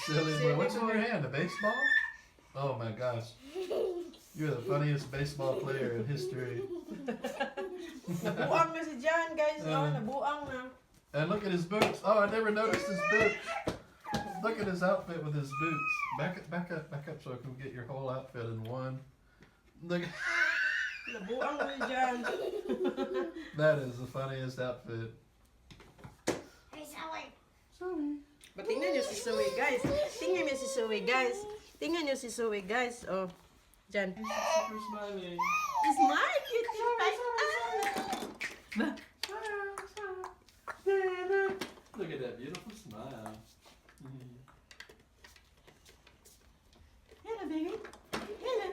Silly boy. What's in your hand? A baseball? Oh my gosh. You're the funniest baseball player in history. Nabuang na si Jan, guys. Oh, nabuang na. And look at his boots. Oh, I never noticed his boots. Look at his outfit with his boots. Back up so I can get your whole outfit in one. Look. Nabuang na si Jan. That is the funniest outfit. Hey, Sally. Sorry. But tingnan nyo si Zoe, guys. Tingnan nyo si Zoe, guys. Tingnan nyo si Zoe, guys. Oh, Jan. Super smiling. Smile, cute. Look at that beautiful smile. Hello, baby. Hello.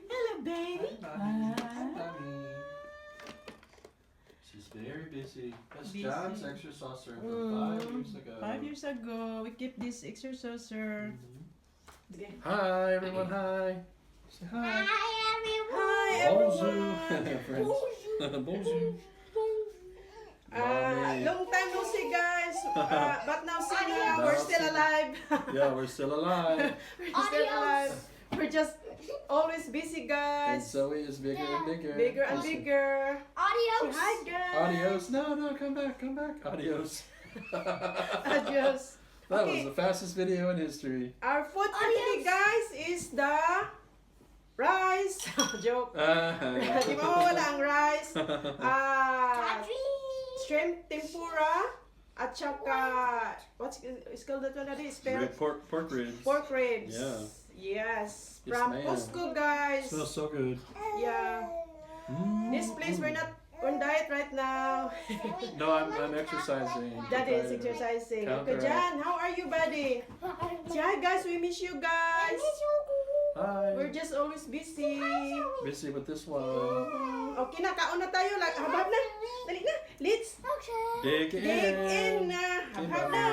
Hello, baby. Hi, Mommy. She's very busy. That's Busy. John's extra saucer from 5 years ago. 5 years ago, we kept this extra saucer. Okay. Hi, everyone. Hi. Say hi. Hi, everyone. Hi, Bonjour. everyone. Friends. Bonjour. Long time no see, guys. But now see now, we're still alive. Yeah, we're still alive. We're still alive. We're just always busy, And guys. Zoe is bigger and bigger. Bigger and bigger. Adios. Hi, guys. Adios. No, come back. Adios. Adios. That Okay. was the fastest video in history. Our food for today, guys, is the rice. Joke. Di mawawala ang rice. Shrimp tempura. At saka, what's it's called that one? That is Pork ribs. pork ribs. Yeah. Yes. Yes, From ma'am. Costco, guys. Smells so good. Yeah. This place, we're not on diet right now. No, I'm exercising. That to is try to exercising. Okay, counteract. Jan, how are you, buddy? Say hi, guys. We miss you, guys. Hi. We're just always busy. Busy with this one. Okay na, kaon na tayo. Habab na. Dali na. Let's Dig dig in na. Habab na.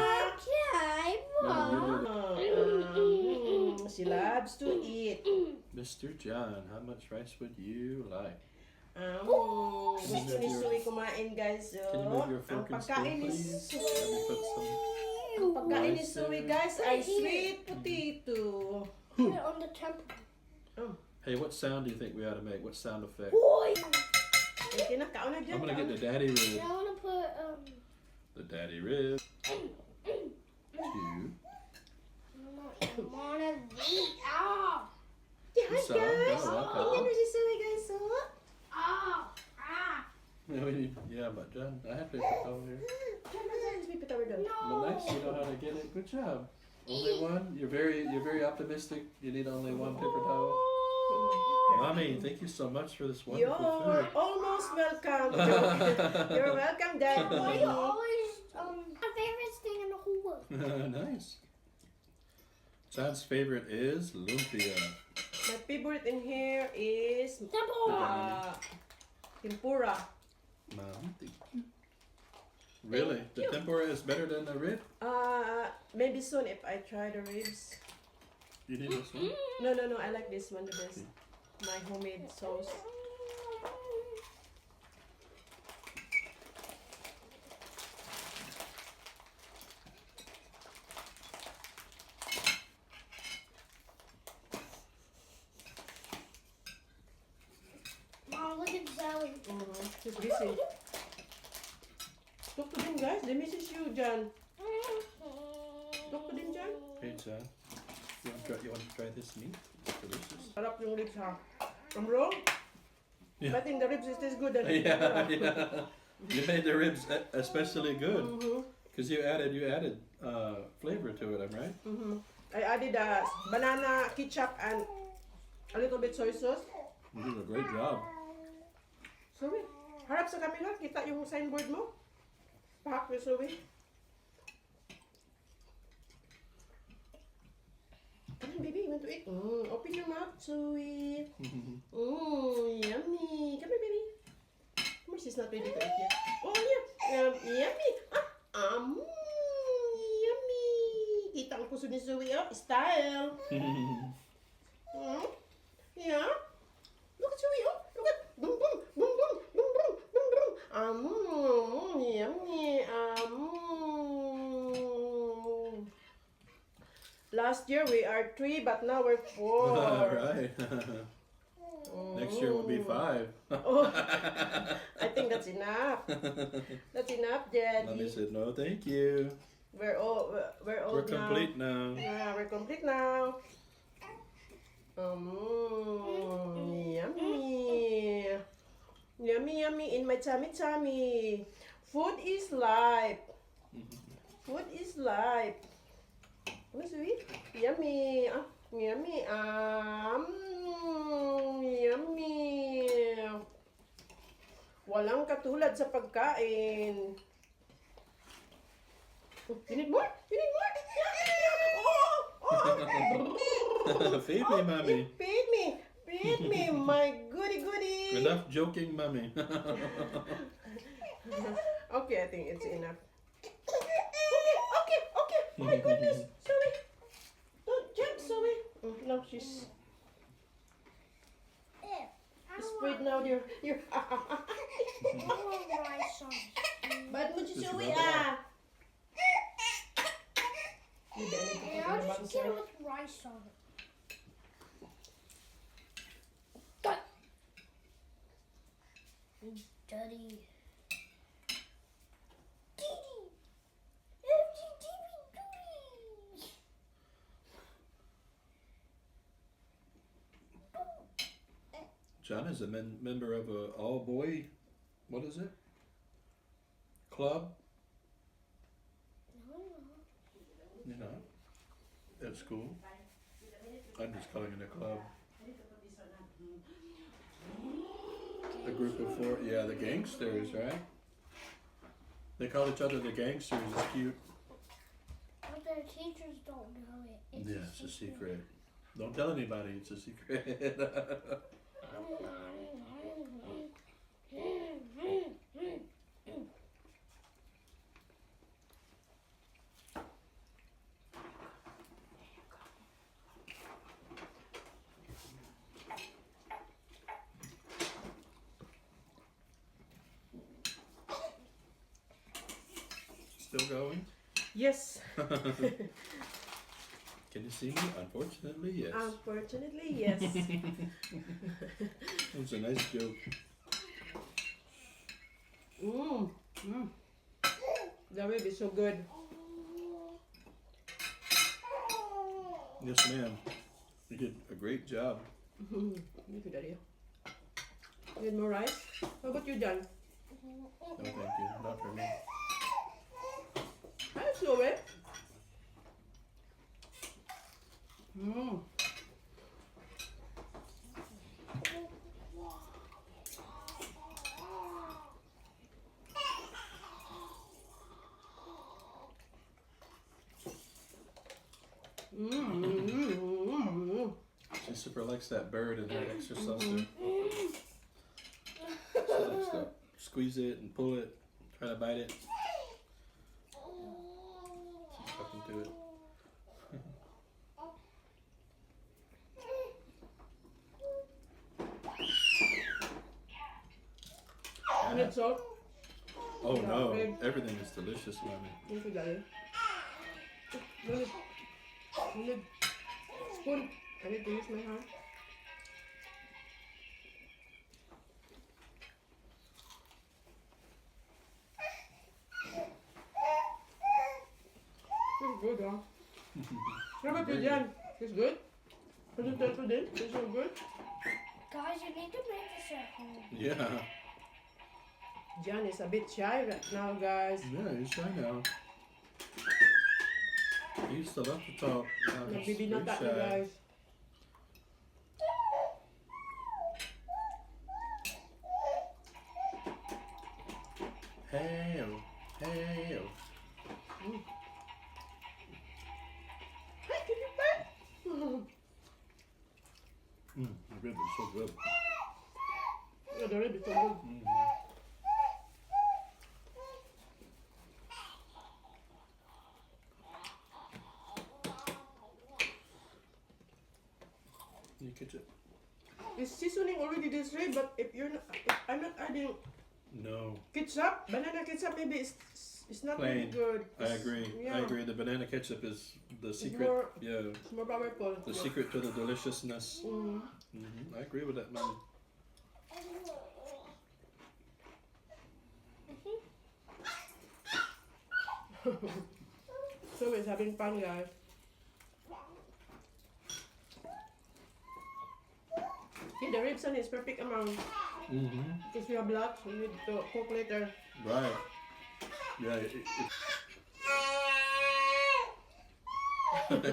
She loves to eat. Mr. John, how much rice would you like? Gusto ni Sui kumain, guys. Can you move your Ang fork and spoon, pagkain ni please? Let me put some. Ang pagkain ni Sui, guys, ay sweet potato. On the temple. Hey, what sound do you think we ought to make? What sound effect? Boy. Okay na, kaon na dyan. I'm gonna get the daddy rib. I want to put The daddy rib. 2. I want to eat. Ah. Yeah, hi, So, guys. no, okay. Tingnan nyo si Sui, guys. Oh. Ah. Ah. Yeah, but John, I have paper towel here. Let's be tawar doon. But nice, you know how to get it. Good job. Only one? You're very optimistic. You need only one paper towel. Mommy, thank you so much for this You're wonderful food. almost welcome. You're welcome, Daddy. Why you always my favorite thing in the whole world? Nice. John's favorite is lumpia. My favorite in here is tempura. Mom, thank you. Really? The tempura is better than the rib? Maybe soon if I try the ribs. You need this one? No, I like this one the best. My homemade sauce. Mom, look at Zoe. She's busy. Talk to them, guys. They misses you, John. Talk to them, John. Hey, John. You want to try this meat? It's delicious. Harap yung ribs, ha? I'm wrong? Yeah. I think the ribs is good. Yeah. You made the ribs especially good because you added flavor to it. I'm right. I added banana ketchup and a little bit soy sauce. You did a great job. Sorry. Harap sa camera. Kita yung signboard mo. Pahak yung Zoe. Come on, baby. You want to eat? Open your mouth, Zoe. Yummy. Come here, baby. Come on, she's not ready to eat yet. Oh, yeah. Yummy. Yummy. Kita ang puso ni Zoe, oh. Style. Yeah. Look at Zoe, oh. Look at. Boom, boom, boom, boom, boom, boom, boom, boom. Yummy. Last year we are 3, but now we're 4. All right. Next year will be 5. Oh, I think that's enough. That's enough, Daddy. Mommy said no, thank you. We're all We're complete now. Yeah, we're complete now. Yummy. Yummy, yummy in my tummy, tummy. Food is life. Food is life. What's it? Yummy. Yummy. Yummy. Walang katulad sa pagkain. Oh, you need more? You need more? Oh! Feed me, mommy. Feed me. Feed me, my goody goody. Enough joking, mommy. Okay, I think it's enough. Okay. Oh my goodness, Zoe. Don't jump, Zoe. No, she's spread now. You're. I want rice on it. Bad mo si Just Zoe, rub it ah. And I'll just get it with rice on it. Dirty. John is a member of a all-boy, what is it? Club? You know, at school. I'm just calling it a club. A group of 4, yeah, the gangsters, right? They call each other the gangsters. It's cute. But their teachers don't know it. Yeah, it's a secret. Don't tell anybody. It's a secret. Still going? Yes. Can you see me? Unfortunately, yes. Unfortunately, yes. It was a nice joke. That will be so good. Yes, ma'am. You did a great job. Thank you, Daddy. Need more rice? How about you, John? No, thank you. Not for me. Hi, Zoe. She super likes that bird in her extra saucer. She likes to squeeze it and pull it, try to bite it. She's talking to it. Need salt? Oh no, everything is delicious, mommy. Thank you, Daddy. Need spoon. I need to use my hand. It's good, huh? What about you, Jan? It's good? Does it taste good? It's so good? Guys, you need to make this at home. Yeah. Jan is a bit shy right now, guys. Yeah, he's shy now. He used to love to talk. Now he's Nagbibinata very na, shy. guys. Hey-o, hey-o. Hi, can you bite? The rib is so good. Yeah, the rib is so good. You catch it? It's seasoning already this rib, but if I'm not adding No. ketchup, banana ketchup, maybe it's It's not Plain. really good. I agree. Yeah. I agree. The banana ketchup is the It's secret. more, Yeah, it's more powerful. the secret to the deliciousness. Mm. I agree with that, man. So it's having fun, guys. Okay, the ribs on is perfect amount. Because we have lots, we need to cook later. Right. Yeah.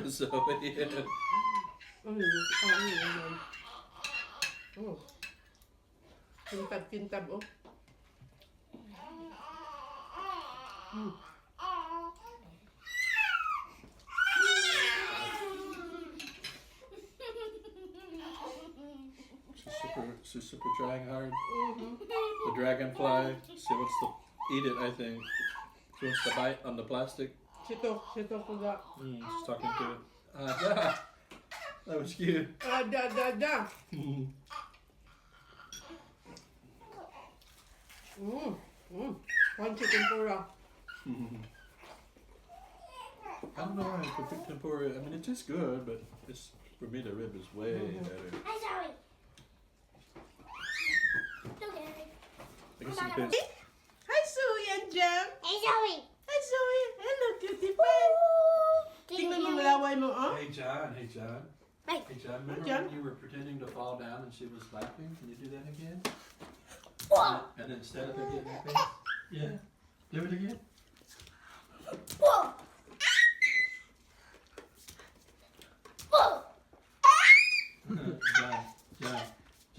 So yeah. Oh. Kintab, oh. She's super trying hard. The dragonfly. She wants to eat it, I think. She wants to bite on the plastic. She took for that. She's talking to it. Yeah. That was cute. Da. Crunchy tempura. I don't know why I could pick tempura. I mean, it tastes good, but it's for me the rib is way better. Hi, Zoe. Okay. I guess it depends. Hi, Zoe and Jam. Hey, Zoe. Hi, Zoe. Hello, cutie pie. Tingnan mo malaway mo, oh. Hey John. Hey John. Hey. Hey John. Remember John? when you were pretending to fall down and she was laughing? Can you do that again? Whoa. And instead of her getting her face, yeah. Do it again. Whoa. Whoa. John.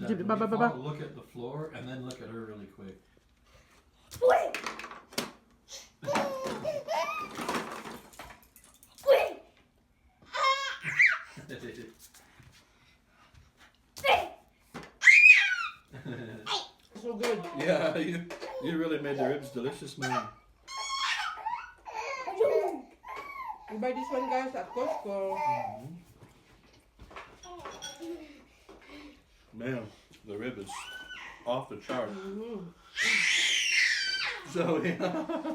Ba- When ba- you ba- ba- fall, look at the floor and then look at her really quick. Wait. Wait. So good. Yeah, you really made the ribs delicious, man. You buy this one, guys, at Costco. Man, the rib is off the chart. So yeah.